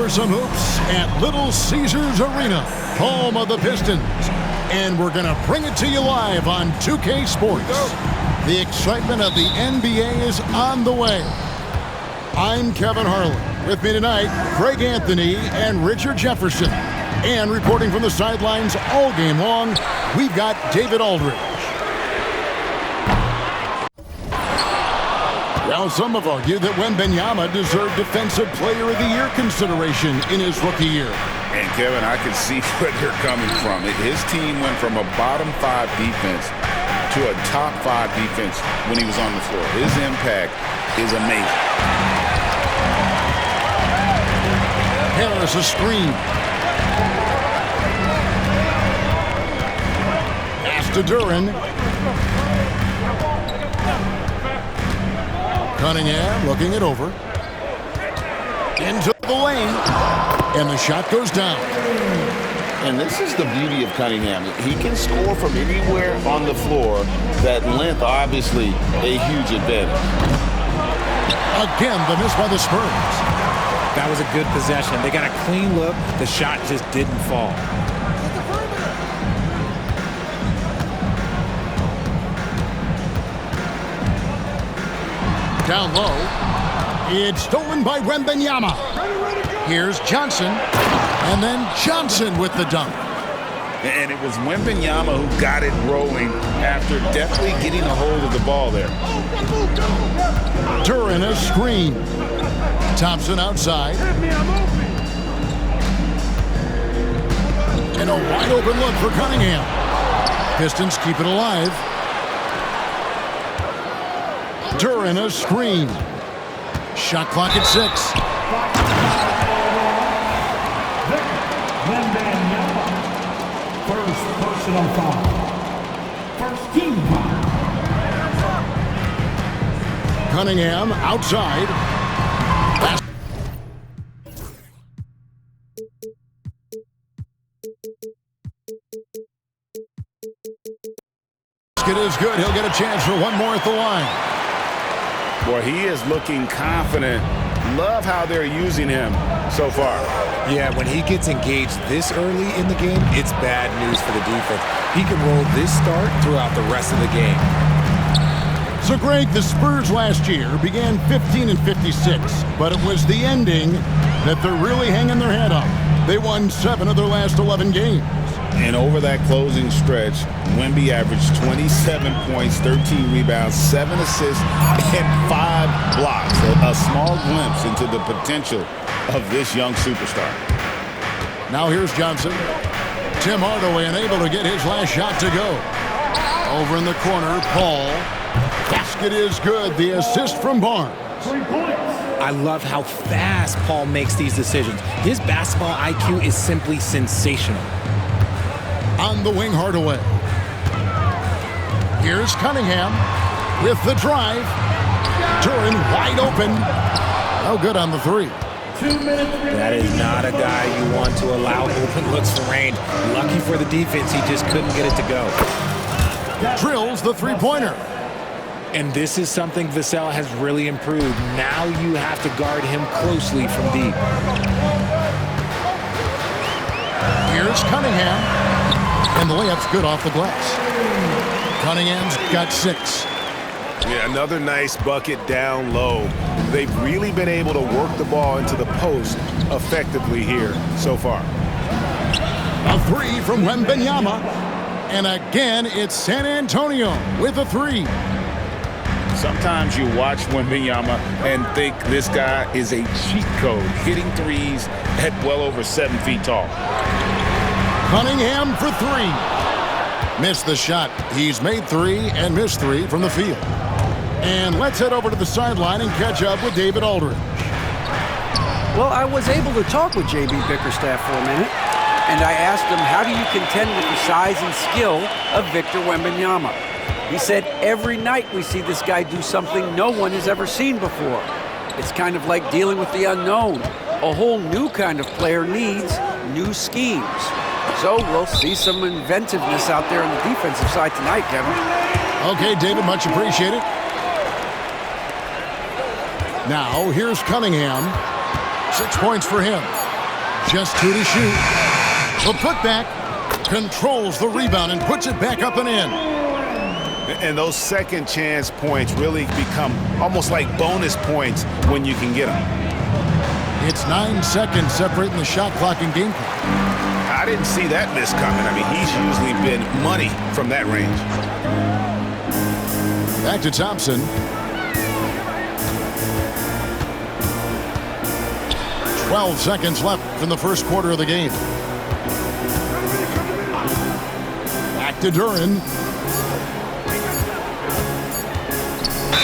for some hoops at Little Caesars Arena, home of the Pistons. And we're going to bring it to you live on 2K Sports. The excitement of the NBA is on the way. I'm Kevin Harlan. With me tonight, Craig Anthony and Richard Jefferson. And reporting from the sidelines all game long, we've got David Aldridge. Now, some have argued that Wembanyama deserved Defensive Player of the Year consideration in his rookie year. And, Kevin, I can see where they're coming from. His team went from a bottom 5 defense to a top 5 defense when he was on the floor. His impact is amazing. Harris a screen. Pass to Duren. Cunningham looking it over. Into the lane. And the shot goes down. And this is the beauty of Cunningham. He can score from anywhere on the floor. That length, obviously, a huge advantage. Again, the miss by the Spurs. That was a good possession. They got a clean look. The shot just didn't fall. Down low. It's stolen by Wembanyama. Here's Johnson. And then Johnson with the dunk. And it was Wembanyama who got it rolling after definitely getting a hold of the ball there. Duren a screen. Thompson outside. And a wide open look for Cunningham. Pistons keep it alive. Duren a screen. Shot clock at 6. First personal foul. First team foul. Cunningham outside. Basket is good. He'll get a chance for one more at the line. Boy, he is looking confident. Love how they're using him so far. Yeah, when he gets engaged this early in the game, it's bad news for the defense. He can roll this start throughout the rest of the game. So, Greg, the Spurs last year began 15-56, but it was the ending that they're really hanging their head on. They won 7 of their last 11 games. And over that closing stretch, Wemby averaged 27 points, 13 rebounds, 7 assists, and 5 blocks. A small glimpse into the potential of this young superstar. Now here's Johnson. Tim Hardaway unable to get his last shot to go. Over in the corner, Paul. Basket is good. The assist from Barnes. 3 points. I love how fast Paul makes these decisions. His basketball IQ is simply sensational. On the wing, Hardaway. Here's Cunningham with the drive. Duren wide open. Oh, good on the 3. 2 minutes. That is not a guy you want to allow open looks for range. Lucky for the defense, he just couldn't get it to go. Drills the three-pointer. And this is something Vassell has really improved. Now you have to guard him closely from deep. Here's Cunningham. And the layup's good off the glass. Cunningham's got 6. Yeah, another nice bucket down low. They've really been able to work the ball into the post effectively here so far. A 3 from Wembanyama. And again, it's San Antonio with a 3. Sometimes you watch Wembanyama and think this guy is a cheat code, hitting threes at well over 7 feet tall. Cunningham for 3. Missed the shot. He's made 3 and missed 3 from the field. And let's head over to the sideline and catch up with David Aldridge. Well, I was able to talk with J.B. Bickerstaff for a minute, and I asked him, how do you contend with the size and skill of Victor Wembanyama? He said, every night we see this guy do something no one has ever seen before. It's kind of like dealing with the unknown. A whole new kind of player needs new schemes. So we'll see some inventiveness out there on the defensive side tonight, Kevin. Okay, David, much appreciated. Now, here's Cunningham. 6 points for him. Just 2 to shoot. The putback controls the rebound and puts it back up and in. And those second chance points really become almost like bonus points when you can get them. It's 9 seconds separating the shot clock and game clock. I didn't see that miss coming. I mean, he's usually been money from that range. Back to Thompson. 12 seconds left in the first quarter of the game. Back to Duren.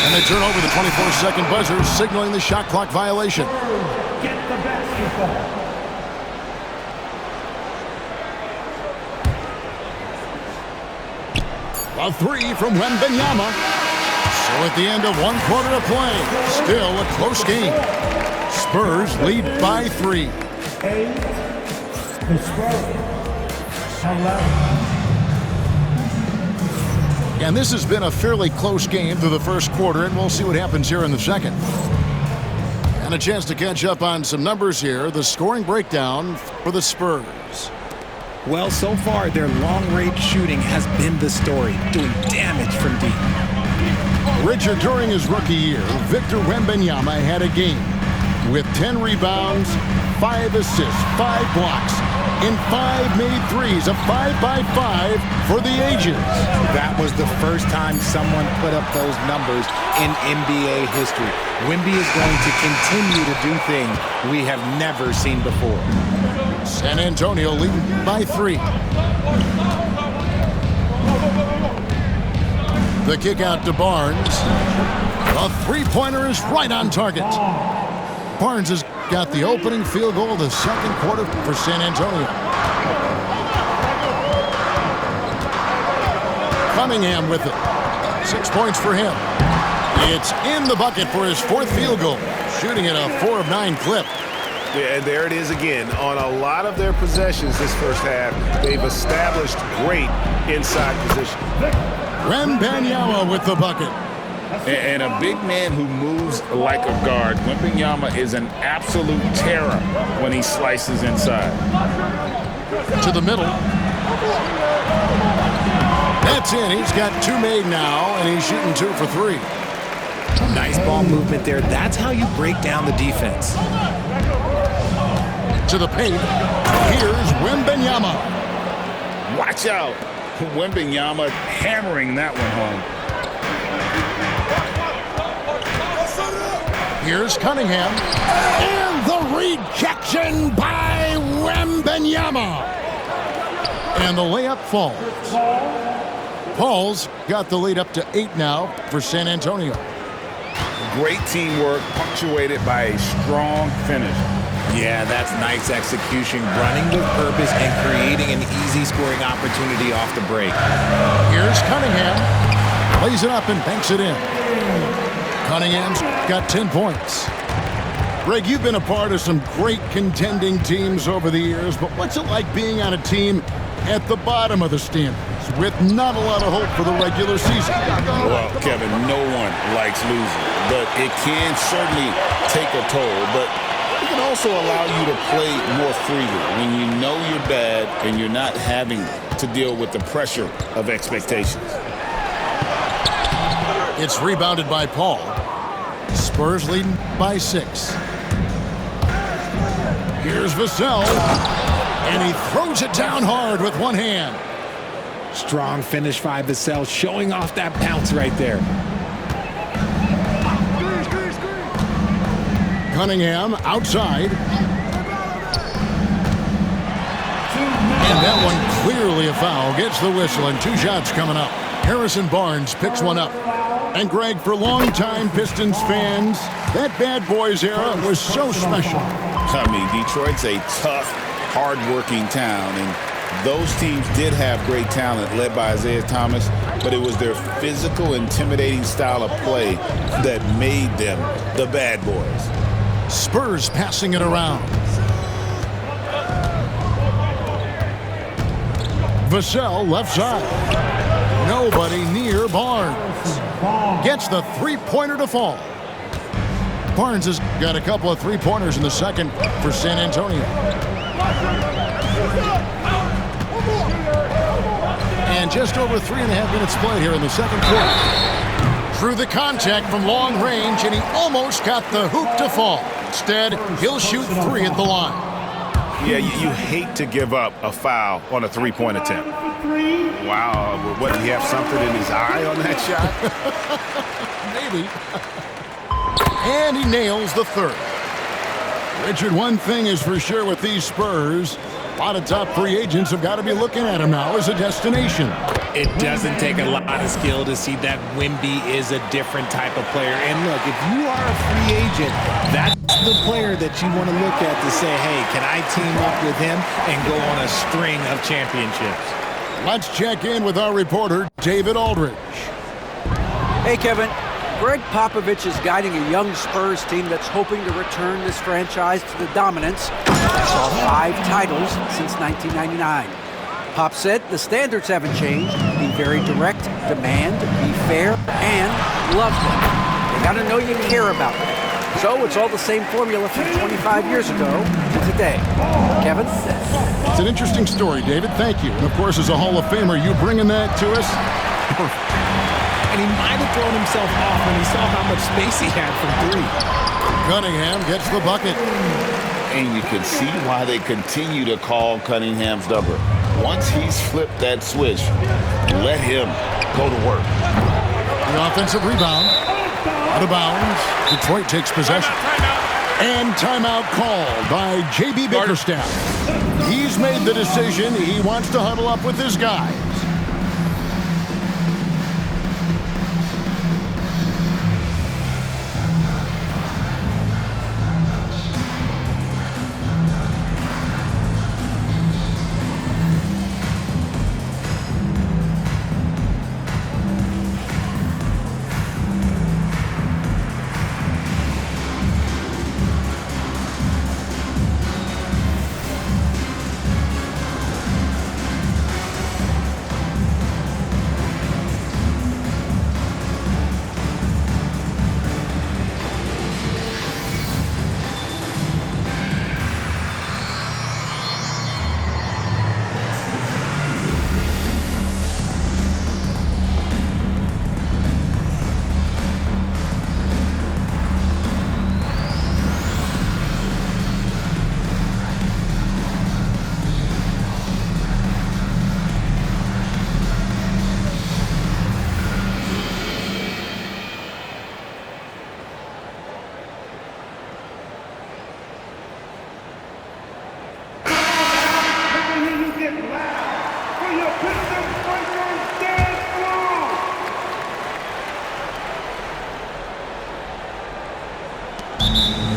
And they turn over the 24-second buzzer, signaling the shot clock violation. Get the basketball. A 3 from Wembanyama. So at the end of 1 quarter of play, still a close game. Spurs lead by 3. 8. The Spurs. 11. And this has been a fairly close game through the first quarter, and we'll see what happens here in the second. And a chance to catch up on some numbers here. The scoring breakdown for the Spurs. Well, so far, their long-range shooting has been the story, doing damage from deep. Richard, during his rookie year, Victor Wembanyama had a game with 10 rebounds, 5 assists, 5 blocks, and 5 made threes, a 5-by-5 for the ages. That was the first time someone put up those numbers in NBA history. Wemby is going to continue to do things we have never seen before. San Antonio leading by 3. The kick out to Barnes. A three-pointer is right on target. Barnes has got the opening field goal of the second quarter for San Antonio. Cunningham with it. 6 points for him. It's in the bucket for his 4th field goal, shooting at a 4 of 9 clip. Yeah, and there it is again. On a lot of their possessions this first half, they've established great inside position. Wembanyama with the bucket. And a big man who moves like a guard. Wembanyama is an absolute terror when he slices inside. To the middle. That's in. He's got 2 made now, and he's shooting 2 for 3. Nice ball movement there. That's how you break down the defense. To the paint. Here's Wembanyama. Watch out. Wembanyama hammering that one home. Here's Cunningham. And the rejection by Wembanyama. And the layup falls. Paul's got the lead up to 8 now for San Antonio. Great teamwork punctuated by a strong finish. Yeah, that's nice execution, running with purpose and creating an easy scoring opportunity off the break. Here's Cunningham. Lays it up and banks it in. Cunningham's got 10 points. Greg, you've been a part of some great contending teams over the years, but what's it like being on a team at the bottom of the standings with not a lot of hope for the regular season? Well, Kevin, no one likes losing, but it can certainly take a toll. But it can also allow you to play more freely when you know you're bad and you're not having to deal with the pressure of expectations. It's rebounded by Paul. Spurs leading by 6. Here's Vassell. And he throws it down hard with one hand. Strong finish by Vassell, showing off that bounce right there. Cunningham outside. And that one clearly a foul. Gets the whistle and 2 shots coming up. Harrison Barnes picks one up. And Greg, for longtime Pistons fans, that Bad Boys era was so special. I mean, Detroit's a tough, hard-working town, and those teams did have great talent led by Isaiah Thomas, but it was their physical, intimidating style of play that made them the Bad Boys. Spurs passing it around. Vassell left side. Nobody near Barnes. Gets the three-pointer to fall. Barnes has got a couple of three-pointers in the second for San Antonio. And just over 3.5 minutes played here in the second quarter. Through the contact from long range, and he almost got the hoop to fall. Instead, he'll shoot 3 at the line. Yeah, you hate to give up a foul on a three-point attempt. Wow, what, did he have something in his eye on that shot? Maybe. And he nails the third. Richard, one thing is for sure with these Spurs, a lot of top free agents have got to be looking at him now as a destination. It doesn't take a lot of skill to see that Wemby is a different type of player. And look, if you are a free agent, that's the player that you want to look at to say, hey, can I team up with him and go on a string of championships? Let's check in with our reporter, David Aldridge. Hey, Kevin. Greg Popovich is guiding a young Spurs team that's hoping to return this franchise to the dominance that saw 5 titles since 1999. Pop said the standards haven't changed. Be very direct, demand, be fair, and love them. They got to know you care about them. So it's all the same formula from 25 years ago to today. Kevin? It's an interesting story, David. Thank you. And, of course, as a Hall of Famer, you bringing that to us? Perfect. And he might have thrown himself off when he saw how much space he had from 3. Cunningham gets the bucket. And you can see why they continue to call Cunningham's number. Once he's flipped that switch, let him go to work. The offensive rebound. Out of bounds. Detroit takes possession. And timeout called by J.B. Bickerstaff. He's made the decision. He wants to huddle up with his guys.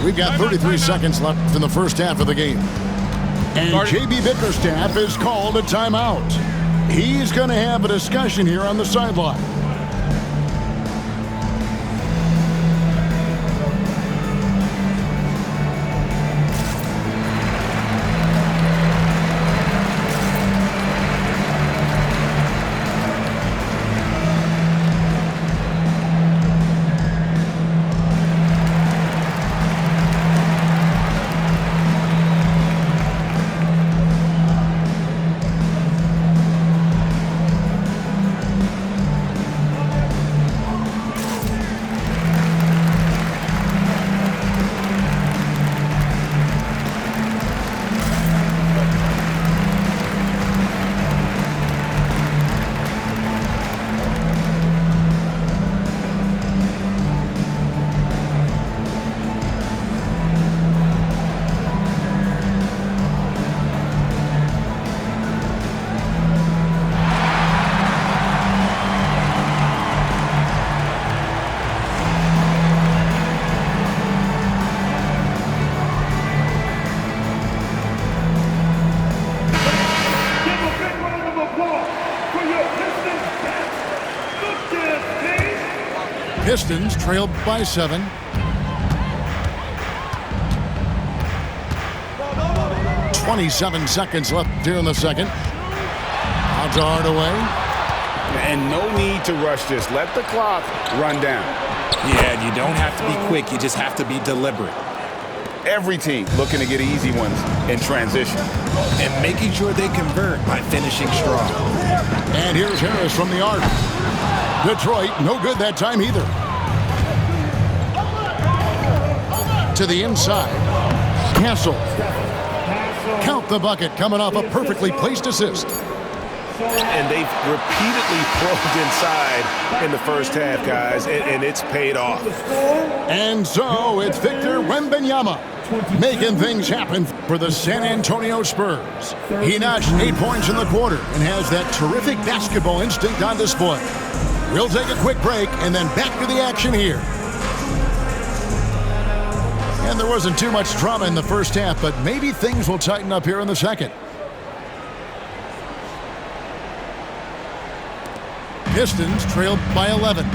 We've got 33 seconds left in the first half of the game. And J.B. Bickerstaff has called a timeout. He's going to have a discussion here on the sideline. Pistons trailed by 7. "27 seconds left here in the second. Out to Hardaway. And no need to rush this. Let the clock run down. Yeah, you don't have to be quick. You just have to be deliberate. Every team looking to get easy ones in transition. And making sure they convert by finishing strong. And here's Harris from the arc. Detroit, no good that time either. To the inside. Castle. Count the bucket, coming off a perfectly placed assist. And they've repeatedly probed inside in the first half, guys, and it's paid off. And so it's Victor Wembanyama making things happen for the San Antonio Spurs. He notched 8 points in the quarter and has that terrific basketball instinct on display. We'll take a quick break and then back to the action here. And there wasn't too much drama in the first half, but maybe things will tighten up here in the second. Pistons trailed by 11.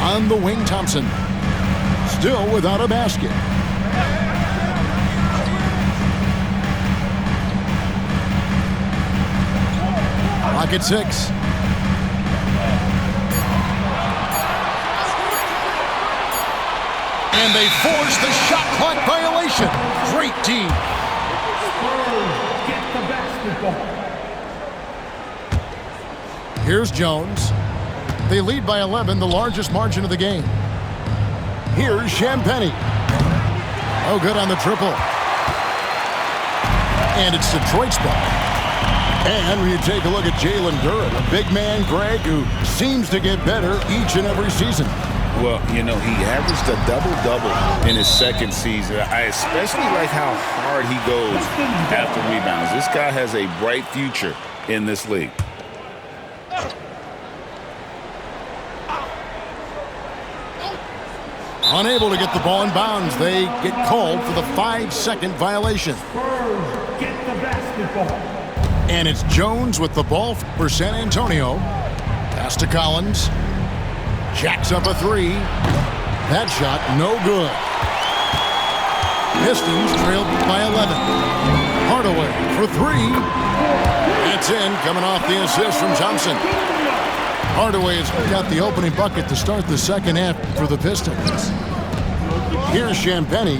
On the wing, Thompson. Still without a basket. Clock at 6. And they force the shot clock violation. Great team. Get the basketball. Here's Jones. They lead by 11, the largest margin of the game. Here's Champagnie. Oh, good on the triple. And it's Detroit's ball. And when you take a look at Jalen Duren, a big man, Greg, who seems to get better each and every season. Well, you know, he averaged a double-double in his second season. I especially like how hard he goes after rebounds. This guy has a bright future in this league. Unable to get the ball in bounds, they get called for the 5-second violation. Spurs get the basketball. And it's Jones with the ball for San Antonio. Pass to Collins. Jacks up a three. That shot, no good. Pistons trailed by 11. Hardaway for three. That's in, coming off the assist from Thompson. Hardaway has got the opening bucket to start the second half for the Pistons. Here's Champagnie.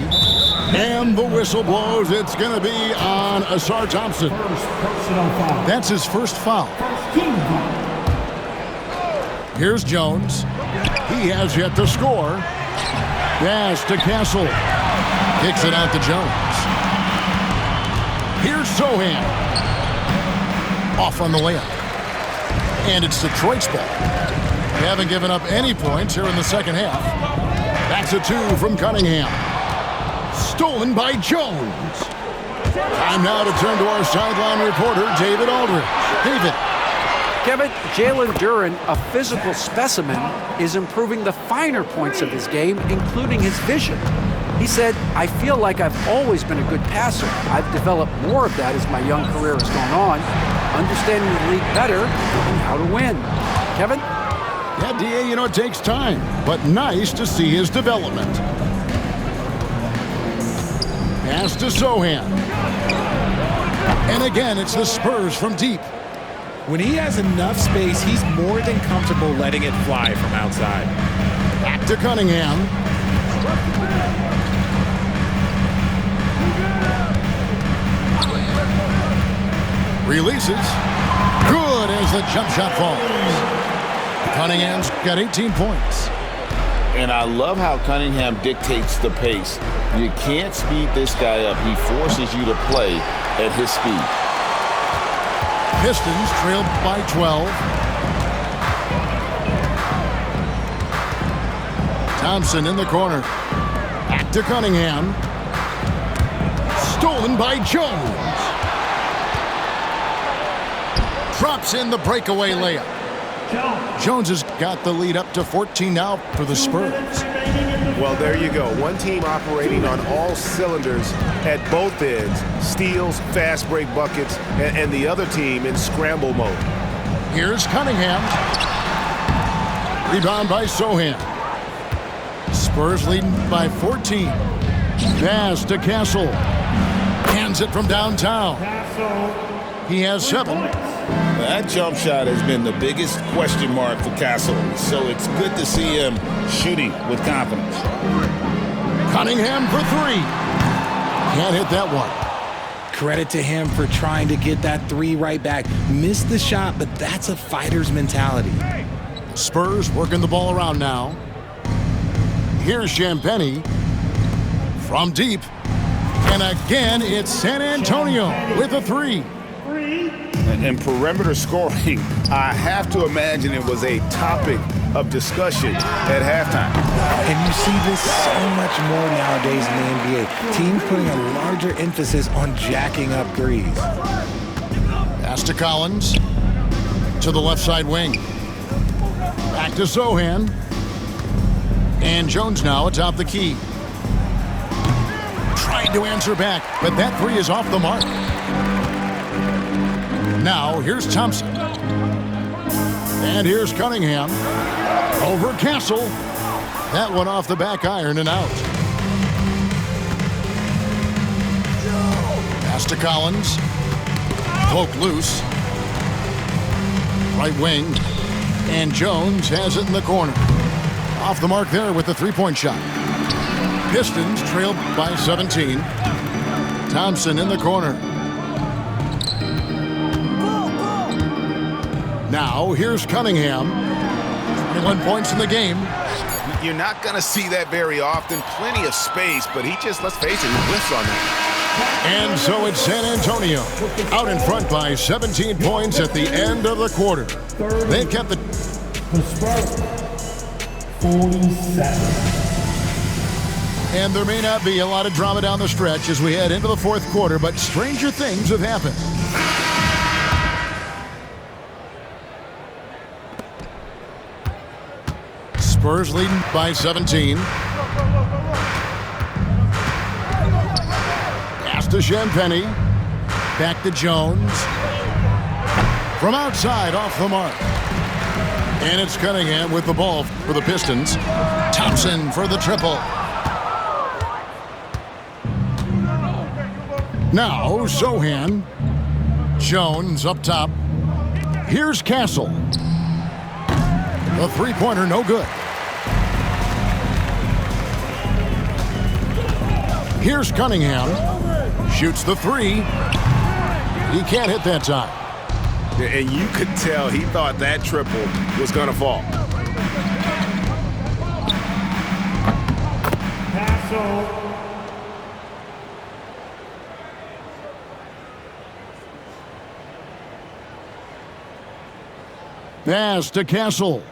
And the whistle blows. It's going to be on Ausar Thompson. That's his first foul. Here's Jones. He has yet to score. Pass to Castle. Kicks it out to Jones. Here's Sochan. Off on the layup. And it's Detroit's ball. They haven't given up any points here in the second half. That's a two from Cunningham. Stolen by Jones. Time now to turn to our sideline reporter, David Aldridge. David. Kevin, Jalen Duren, a physical specimen, is improving the finer points of his game, including his vision. He said, I feel like I've always been a good passer. I've developed more of that as my young career has gone on, understanding the league better and how to win. Kevin? Yeah, D.A., you know, it takes time, but nice to see his development. Pass to Sochan. And again, it's the Spurs from deep. When he has enough space, he's more than comfortable letting it fly from outside. Back to Cunningham. Releases. Good as the jump shot falls. Cunningham's got 18 points. And I love how Cunningham dictates the pace. You can't speed this guy up. He forces you to play at his speed. Pistons trailed by 12. Thompson in the corner. Back to Cunningham. Stolen by Jones. Drops in the breakaway layup. Jones has got the lead up to 14 now for the Spurs. Well, there you go. One team operating on all cylinders at both ends. Steals, fast break buckets, and the other team in scramble mode. Here's Cunningham. Rebound by Sochan. Spurs leading by 14. Pass to Castle. Hands it from downtown. He has 7. That jump shot has been the biggest question mark for Castle, so it's good to see him shooting with confidence. Cunningham for 3. Can't hit that one. Credit to him for trying to get that 3 right back. Missed the shot, but that's a fighter's mentality. Spurs working the ball around now. Here's Champagnie from deep. And again, it's San Antonio with a 3. And perimeter scoring, I have to imagine it was a topic of discussion at halftime. And you see this so much more nowadays in the NBA. Teams putting a larger emphasis on jacking up threes. Pass to Collins. To the left side wing. Back to Sochan. And Jones now atop the key. Trying to answer back, but that 3 is off the mark. Now, here's Thompson. And here's Cunningham. Over Castle. That one off the back iron and out. Pass to Collins. Poke loose. Right wing. And Jones has it in the corner. Off the mark there with the 3-point shot. Pistons trailed by 17. Thompson in the corner. Now, here's Cunningham. 21 points in the game. You're not going to see that very often. Plenty of space, but he just, let's face it, he whiffs on that. And so it's San Antonio out in front by 17 points at the end of the quarter. They kept the Spurs, 47. And there may not be a lot of drama down the stretch as we head into the fourth quarter, but stranger things have happened. Spurs leading by 17. Pass to Champagnie. Back to Jones. From outside, off the mark. And it's Cunningham with the ball for the Pistons. Thompson for the triple. Now, Sochan. Jones up top. Here's Castle. The three-pointer, no good. Here's Cunningham. Shoots the 3. He can't hit that time. And you could tell he thought that triple was going to fall. Pass to Castle.